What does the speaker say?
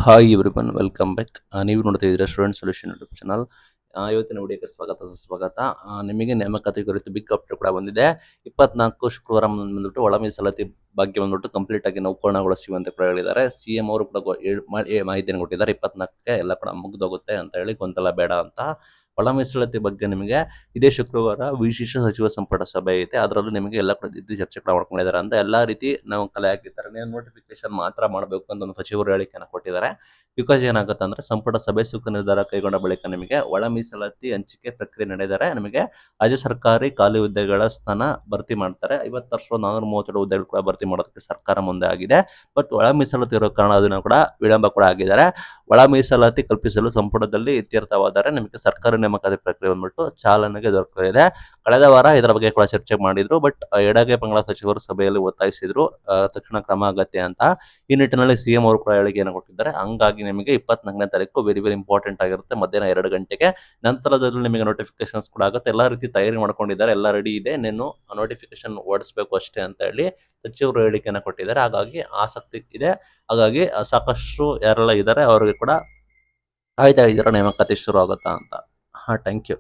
Hi everyone welcome back. ನೀವು ನೋಡ್ತಾ ಇದ್ದೀರಾ ಸ್ಟೂಡೆಂಟ್ ಸೊಲ್ಯೂಷನ್ ಯೂಟ್ಯೂಬ್ ಚಾನಲ್. ಇವತ್ತಿನ ವಿಡಿಯೋಕ್ಕೆ ಸ್ವಾಗತ ಸುಸ್ವಾಗತ. ನಿಮಗೆ ನೇಮಕಾತಿ ಕುರಿತು ಬಿಗ್ ಅಪ್ಡೇಟ್ ಕೂಡ ಬಂದಿದೆ. 24 ಶುಕ್ರವಾರ ಬಂದ್ಬಿಟ್ಟು ಒಳ ಮೀಸಲಾತಿ ಬಗ್ಗೆ ಬಂದ್ಬಿಟ್ಟು ಕಂಪ್ಲೀಟ್ ಆಗಿ ನಾವು ಪೂರ್ಣಗೊಳಿಸ್ತೀವಿ ಅಂತ ಕೂಡ ಹೇಳಿದ್ದಾರೆ. CM ಅವರು ಕೂಡ ಮಾಹಿತಿಯನ್ನು ಕೊಟ್ಟಿದ್ದಾರೆ. 24ಕ್ಕೆ ಎಲ್ಲ ಕೂಡ ಮುಗಿದೋಗುತ್ತೆ ಅಂತ ಹೇಳಿ, ಗೊಂದಲ ಬೇಡ ಅಂತ. ಒಳ ಮೀಸಲಾತಿ ಬಗ್ಗೆ ನಿಮಗೆ ಇದೇ ಶುಕ್ರವಾರ ವಿಶೇಷ ಸಚಿವ ಸಂಪುಟ ಸಭೆ ಐತೆ. ಅದರಲ್ಲೂ ನಿಮಗೆ ಎಲ್ಲ ಕೂಡ ಇದ್ದು ಚರ್ಚೆ ಕೂಡ ಮಾಡ್ಕೊಂಡಿದ್ದಾರೆ ಅಂತ ಎಲ್ಲ ರೀತಿ ನಾವು ಕಲೆ ಹಾಕಿರ್ತಾರೆ. ನೋಟಿಫಿಕೇಶನ್ ಮಾತ್ರ ಮಾಡಬೇಕು ಅಂತ ಒಂದು ಸಚಿವರು ಹೇಳಿಕೆಯನ್ನು ಕೊಟ್ಟಿದ್ದಾರೆ. ಬಿಕಾಸ್ ಏನಾಗುತ್ತೆ ಅಂದ್ರೆ, ಸಂಪುಟ ಸಭೆ ಸೂಕ್ತ ನಿರ್ಧಾರ ಕೈಗೊಂಡ ಬಳಿಕ ನಿಮಗೆ ಒಳ ಮೀಸಲಾತಿ ಹಂಚಿಕೆ ಪ್ರಕ್ರಿಯೆ ನಡೆದರೆ ನಿಮಗೆ ರಾಜ್ಯ ಸರ್ಕಾರಿ ಖಾಲಿ ಹುದ್ದೆಗಳ ಸ್ಥಾನ ಭರ್ತಿ ಮಾಡ್ತಾರೆ. 50,437 ಹುದ್ದೆಗಳು ಕೂಡ ಭರ್ತಿ ಮಾಡೋದಕ್ಕೆ ಸರ್ಕಾರ ಮುಂದೆ ಆಗಿದೆ. ಬಟ್ ಒಳ ಮೀಸಲಾತಿ ಇರೋ ಕಾರಣ ಅದನ್ನು ಕೂಡ ವಿಳಂಬ ಕೂಡ ಆಗಿದ್ದಾರೆ. ಒಳ ಮೀಸಲಾತಿ ಕಲ್ಪಿಸಲು ಸಂಪುಟದಲ್ಲಿ ಇತ್ಯರ್ಥವಾದರೆ ನಿಮಗೆ ಸರ್ಕಾರಿ ನೇಮಕಾತಿ ಪ್ರಕ್ರಿಯೆ ಬಂದ್ಬಿಟ್ಟು ಚಾಲನೆಗೆ ದೊರಕಲಿದೆ. ಕಳೆದ ವಾರ ಇದರ ಬಗ್ಗೆ ಕೂಡ ಚರ್ಚೆ ಮಾಡಿದ್ರು. ಬಟ್ ಎಡಗೆ ಪಂಗಡ ಸಚಿವರು ಸಭೆಯಲ್ಲಿ ಒತ್ತಾಯಿಸಿದ್ರು ತಕ್ಷಣ ಕ್ರಮ ಅಗತ್ಯ ಅಂತ. ಈ ನಿಟ್ಟಿನಲ್ಲಿ CM ಅವರು ಕೂಡ ಹೇಳಿಕೆಯನ್ನು ಕೊಟ್ಟಿದ್ದಾರೆ. ಹಂಗಾಗಿ ನಿಮಗೆ 24ನೇ ತಾರೀಕು ವೆರಿ ವೆರಿ ಇಂಪಾರ್ಟೆಂಟ್ ಆಗಿರುತ್ತೆ. ಮಧ್ಯಾಹ್ನ 2 ಗಂಟೆಗೆ ನಂತರದಲ್ಲಿ ನಿಮಗೆ ನೋಟಿಫಿಕೇಶನ್ಸ್ ಕೂಡ ಆಗುತ್ತೆ. ಎಲ್ಲ ರೀತಿ ತಯಾರಿ ಮಾಡ್ಕೊಂಡಿದ್ದಾರೆ, ಎಲ್ಲ ರೆಡಿ ಇದೆ. ನೀನು ನೋಟಿಫಿಕೇಶನ್ ಓಡಿಸ್ಬೇಕು ಅಷ್ಟೇ ಅಂತ ಹೇಳಿ ಸಚಿವರು ಹೇಳಿಕೆಯನ್ನು ಕೊಟ್ಟಿದ್ದಾರೆ. ಹಾಗಾಗಿ ಆಸಕ್ತಿ ಇದೆ. ಹಾಗಾಗಿ ಸಾಕಷ್ಟು ಯಾರೆಲ್ಲ ಇದ್ದಾರೆ ಅವರಿಗೆ ಕೂಡ ಕಾಯ್ತಾ ಇದ್ದೀರಾ ನೇಮಕಾತಿ ಶುರು ಆಗುತ್ತಾ ಅಂತ. Thank you.